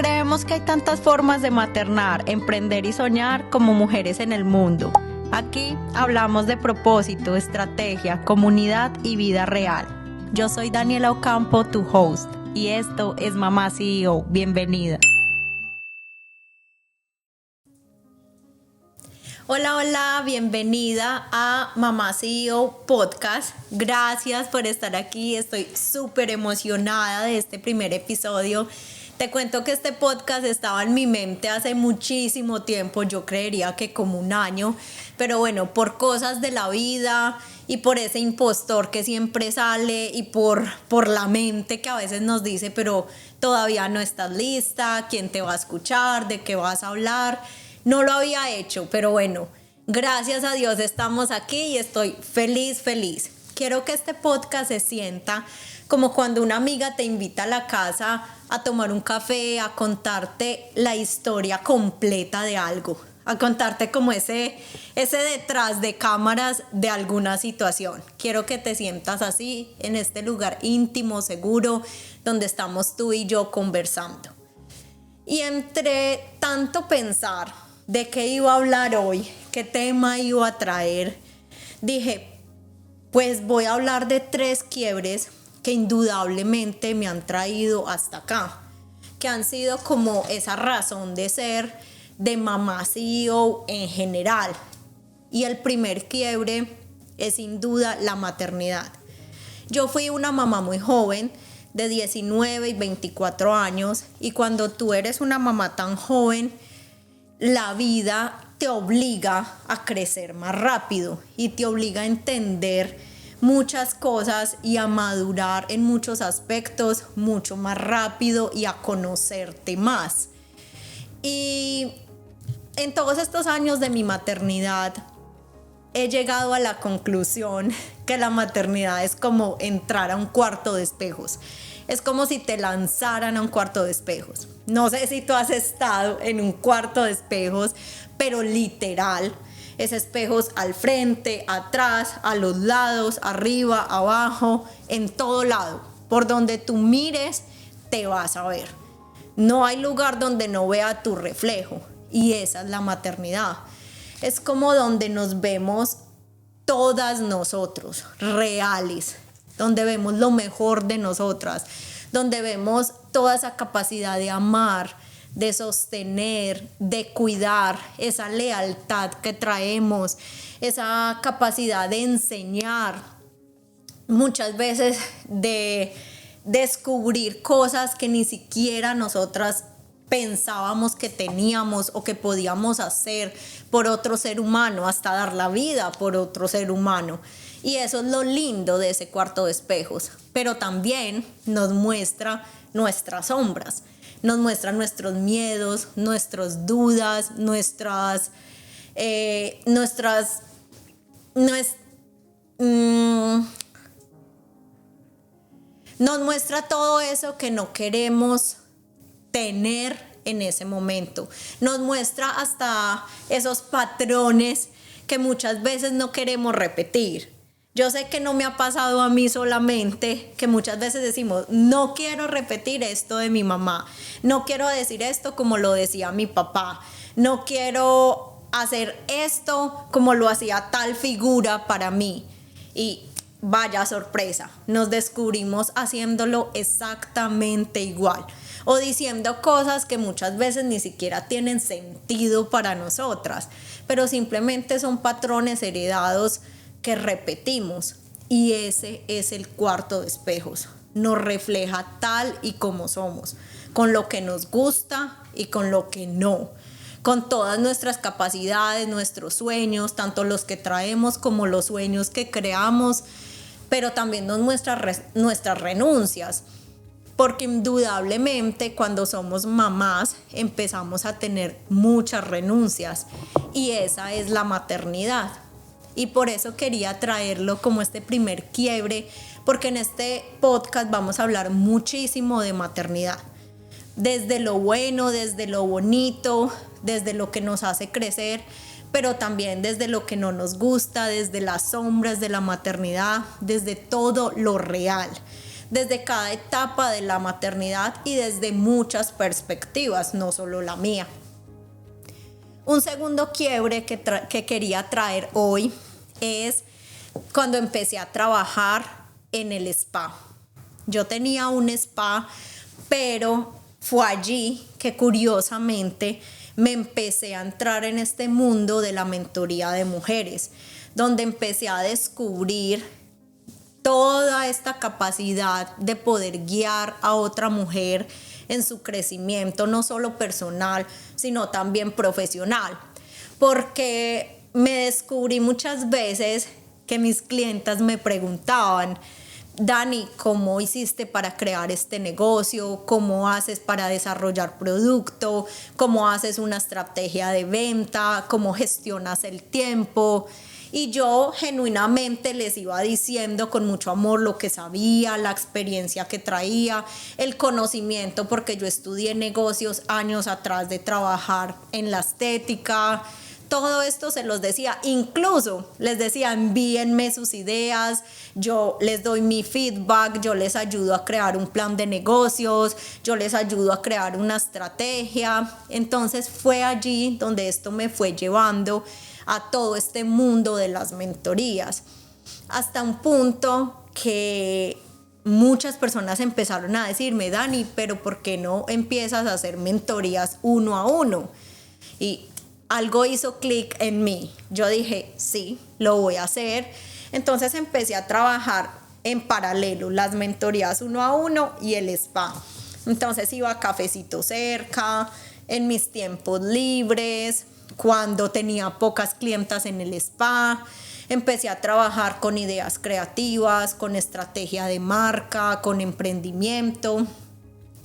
Creemos que hay tantas formas de maternar, emprender y soñar como mujeres en el mundo. Aquí hablamos de propósito, estrategia, comunidad y vida real. Yo soy Daniela Ocampo, tu host, y esto es Mamá CEO. Bienvenida. Hola, bienvenida a Mamá CEO Podcast. Gracias por estar aquí, estoy súper emocionada de este primer episodio. Te cuento que este podcast estaba en mi mente hace muchísimo tiempo, yo creería que como un año, pero bueno, por cosas de la vida y por ese impostor que siempre sale y por la mente que a veces nos dice, pero todavía no estás lista, ¿quién te va a escuchar? ¿De qué vas a hablar? No lo había hecho, pero bueno, gracias a Dios estamos aquí y estoy feliz. Quiero que este podcast se sienta como cuando una amiga te invita a la casa a tomar un café, a contarte la historia completa de algo, a contarte como ese detrás de cámaras de alguna situación. Quiero que te sientas así, en este lugar íntimo, seguro, donde estamos tú y yo conversando. Y entre tanto pensar de qué iba a hablar hoy, qué tema iba a traer, dije, pues voy a hablar de 3 quiebres que indudablemente me han traído hasta acá, que han sido como esa razón de ser de Mamá CEO en general. Y el primer quiebre es sin duda la maternidad. Yo fui una mamá muy joven, de 19 y 24 años, y cuando tú eres una mamá tan joven, la vida te obliga a crecer más rápido y te obliga a entender muchas cosas y a madurar en muchos aspectos mucho más rápido y a conocerte más. Y en todos estos años de mi maternidad he llegado a la conclusión que la maternidad es como entrar a un cuarto de espejos. Es como si te lanzaran a un cuarto de espejos. No sé si tú has estado en un cuarto de espejos, pero literal, es espejos al frente, atrás, a los lados, arriba, abajo, en todo lado. Por donde tú mires, te vas a ver. No hay lugar donde no vea tu reflejo. Y esa es la maternidad. Es como donde nos vemos todas nosotros, reales. Donde vemos lo mejor de nosotras. Donde vemos toda esa capacidad de amar, de sostener, de cuidar, esa lealtad que traemos, esa capacidad de enseñar, muchas veces de descubrir cosas que ni siquiera nosotras pensábamos que teníamos o que podíamos hacer por otro ser humano, hasta dar la vida por otro ser humano. Y eso es lo lindo de ese cuarto de espejos, pero también nos muestra nuestras sombras. Nos muestra nuestros miedos, nuestras dudas, nos muestra todo eso que no queremos tener en ese momento. Nos muestra hasta esos patrones que muchas veces no queremos repetir. Yo sé que no me ha pasado a mí solamente, que muchas veces decimos, no quiero repetir esto de mi mamá, no quiero decir esto como lo decía mi papá, no quiero hacer esto como lo hacía tal figura para mí. Y vaya sorpresa, nos descubrimos haciéndolo exactamente igual o diciendo cosas que muchas veces ni siquiera tienen sentido para nosotras, pero simplemente son patrones heredados que repetimos, y ese es el cuarto de espejos. Nos refleja tal y como somos, con lo que nos gusta y con lo que no, con todas nuestras capacidades, nuestros sueños, tanto los que traemos como los sueños que creamos, pero también nos muestra nuestras renuncias, porque indudablemente cuando somos mamás empezamos a tener muchas renuncias, y esa es la maternidad. Y por eso quería traerlo como este primer quiebre, porque en este podcast vamos a hablar muchísimo de maternidad. Desde lo bueno, desde lo bonito, desde lo que nos hace crecer, pero también desde lo que no nos gusta, desde las sombras de la maternidad, desde todo lo real. desde cada etapa de la maternidad y desde muchas perspectivas, no solo la mía. Un segundo quiebre que quería traer hoy es cuando empecé a trabajar en el spa. Yo tenía un spa, pero fue allí que curiosamente me empecé a entrar en este mundo de la mentoría de mujeres, donde empecé a descubrir toda esta capacidad de poder guiar a otra mujer en su crecimiento, no solo personal, sino también profesional. Porque me descubrí muchas veces que mis clientas me preguntaban: Dani, ¿cómo hiciste para crear este negocio? ¿Cómo haces para desarrollar producto? ¿Cómo haces una estrategia de venta? ¿Cómo gestionas el tiempo? Y yo genuinamente les iba diciendo con mucho amor lo que sabía, la experiencia que traía, el conocimiento, porque yo estudié negocios años atrás de trabajar en la estética. Todo esto se los decía, incluso les decía: envíenme sus ideas, yo les doy mi feedback, yo les ayudo a crear un plan de negocios, yo les ayudo a crear una estrategia. Entonces fue allí donde esto me fue llevando a todo este mundo de las mentorías, hasta un punto que muchas personas empezaron a decirme: Dani, pero ¿por qué no empiezas a hacer mentorías uno a uno? Y algo hizo clic en mí. Yo dije: sí, lo voy a hacer. Entonces empecé a trabajar en paralelo las mentorías uno a uno y el spa. Entonces iba a cafecito cerca, en mis tiempos libres, cuando tenía pocas clientas en el spa. Empecé a trabajar con ideas creativas, con estrategia de marca, con emprendimiento.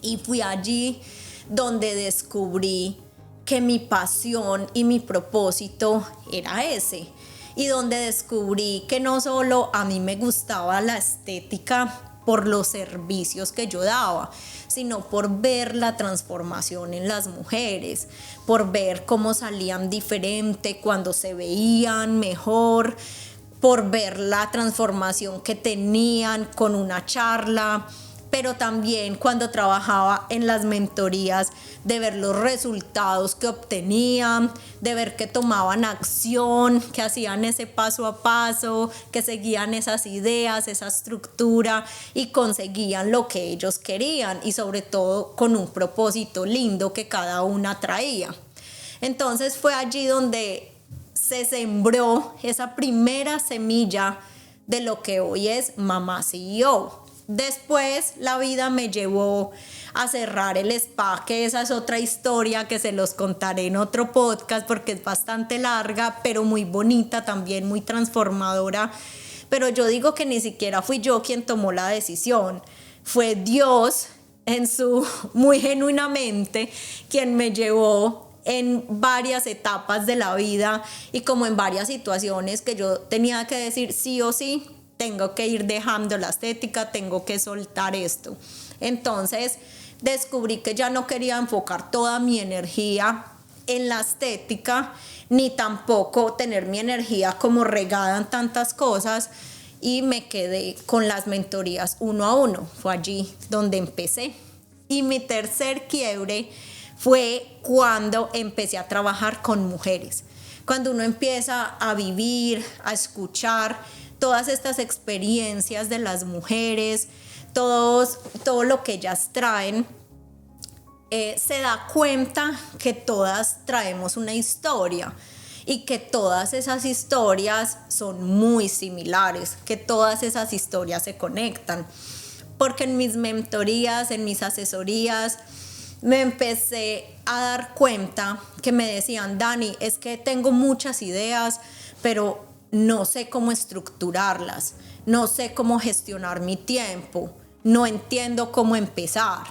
Y fui allí donde descubrí que mi pasión y mi propósito era ese, y donde descubrí que no solo a mí me gustaba la estética por los servicios que yo daba, sino por ver la transformación en las mujeres, por ver cómo salían diferente cuando se veían mejor, por ver la transformación que tenían con una charla, pero también cuando trabajaba en las mentorías, de ver los resultados que obtenían, de ver que tomaban acción, que hacían ese paso a paso, que seguían esas ideas, esa estructura y conseguían lo que ellos querían, y sobre todo con un propósito lindo que cada una traía. Entonces fue allí donde se sembró esa primera semilla de lo que hoy es Mamá CEO. Después la vida me llevó a cerrar el spa, que esa es otra historia que se los contaré en otro podcast porque es bastante larga, pero muy bonita también, muy transformadora. Pero yo digo que ni siquiera fui yo quien tomó la decisión, fue Dios muy genuinamente quien me llevó en varias etapas de la vida y como en varias situaciones que yo tenía que decir sí o sí. Tengo que ir dejando la estética, tengo que soltar esto. Entonces descubrí que ya no quería enfocar toda mi energía en la estética, ni tampoco tener mi energía como regada en tantas cosas, y me quedé con las mentorías uno a uno. Fue allí donde empecé. Y mi tercer quiebre fue cuando empecé a trabajar con mujeres. Cuando uno empieza a vivir, a escuchar todas estas experiencias de las mujeres, todo lo que ellas traen, se da cuenta que todas traemos una historia y que todas esas historias son muy similares, que todas esas historias se conectan. Porque en mis mentorías, en mis asesorías, me empecé a dar cuenta que me decían: Dani, es que tengo muchas ideas, pero no sé cómo estructurarlas, no sé cómo gestionar mi tiempo, no entiendo cómo empezar.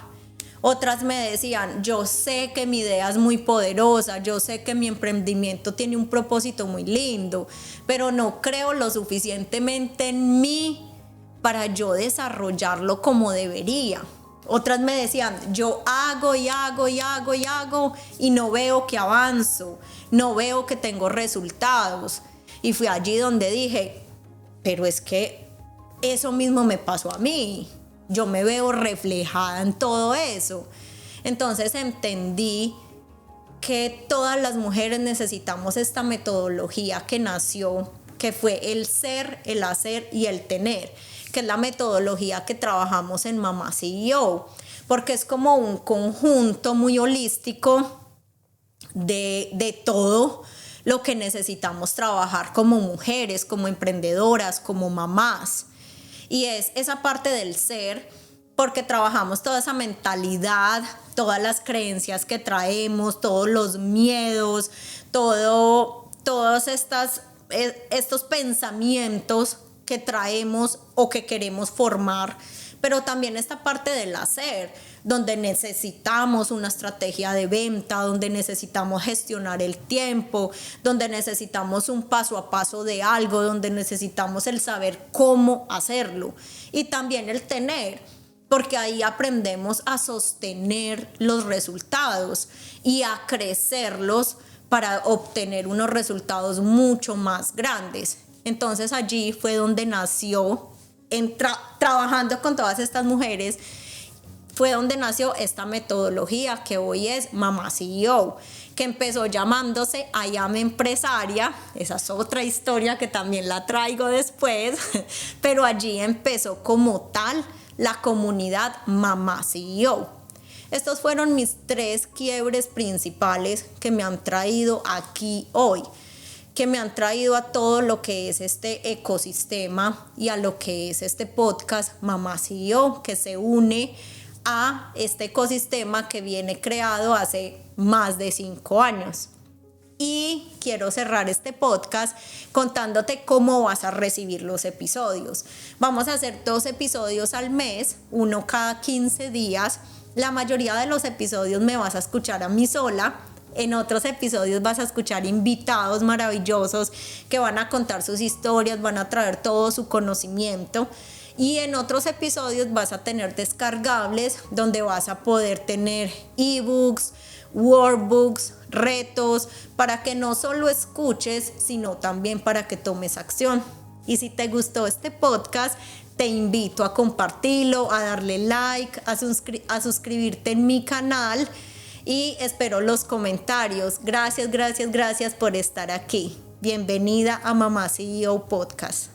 Otras me decían: yo sé que mi idea es muy poderosa, yo sé que mi emprendimiento tiene un propósito muy lindo, pero no creo lo suficientemente en mí para yo desarrollarlo como debería. Otras me decían: yo hago y hago y hago y hago y no veo que avanzo, no veo que tengo resultados. Y fui allí donde dije: pero es que eso mismo me pasó a mí. yo me veo reflejada en todo eso. Entonces entendí que todas las mujeres necesitamos esta metodología que nació, que fue el ser, el hacer y el tener, que es la metodología que trabajamos en Mamá CEO, porque es como un conjunto muy holístico de todo lo que necesitamos trabajar como mujeres, como emprendedoras, como mamás. Y es esa parte del ser, porque trabajamos toda esa mentalidad, todas las creencias que traemos, todos los miedos, todos estos pensamientos que traemos o que queremos formar, pero también esta parte del hacer, donde necesitamos una estrategia de venta, donde necesitamos gestionar el tiempo, donde necesitamos un paso a paso de algo, donde necesitamos el saber cómo hacerlo, y también el tener, porque ahí aprendemos a sostener los resultados y a crecerlos para obtener unos resultados mucho más grandes. Entonces allí fue donde nació, trabajando con todas estas mujeres, fue donde nació esta metodología que hoy es Mamá CEO, que empezó llamándose I Am Empresaria. Esa es otra historia que también la traigo después, pero allí empezó como tal la comunidad Mamá CEO. Estos fueron mis 3 quiebres principales que me han traído aquí hoy, que me han traído a todo lo que es este ecosistema y a lo que es este podcast Mamá CEO, que se une a este ecosistema que viene creado hace más de 5 años. Y quiero cerrar este podcast contándote cómo vas a recibir los episodios. Vamos a hacer 2 episodios al mes, uno cada 15 días. La mayoría de los episodios me vas a escuchar a mí sola. En otros episodios vas a escuchar invitados maravillosos que van a contar sus historias, van a traer todo su conocimiento. Y en otros episodios vas a tener descargables donde vas a poder tener ebooks, workbooks, retos, para que no solo escuches, sino también para que tomes acción. Y si te gustó este podcast, te invito a compartirlo, a darle like, a suscribirte en mi canal, y espero los comentarios. Gracias por estar aquí. Bienvenida a Mamá CEO Podcast.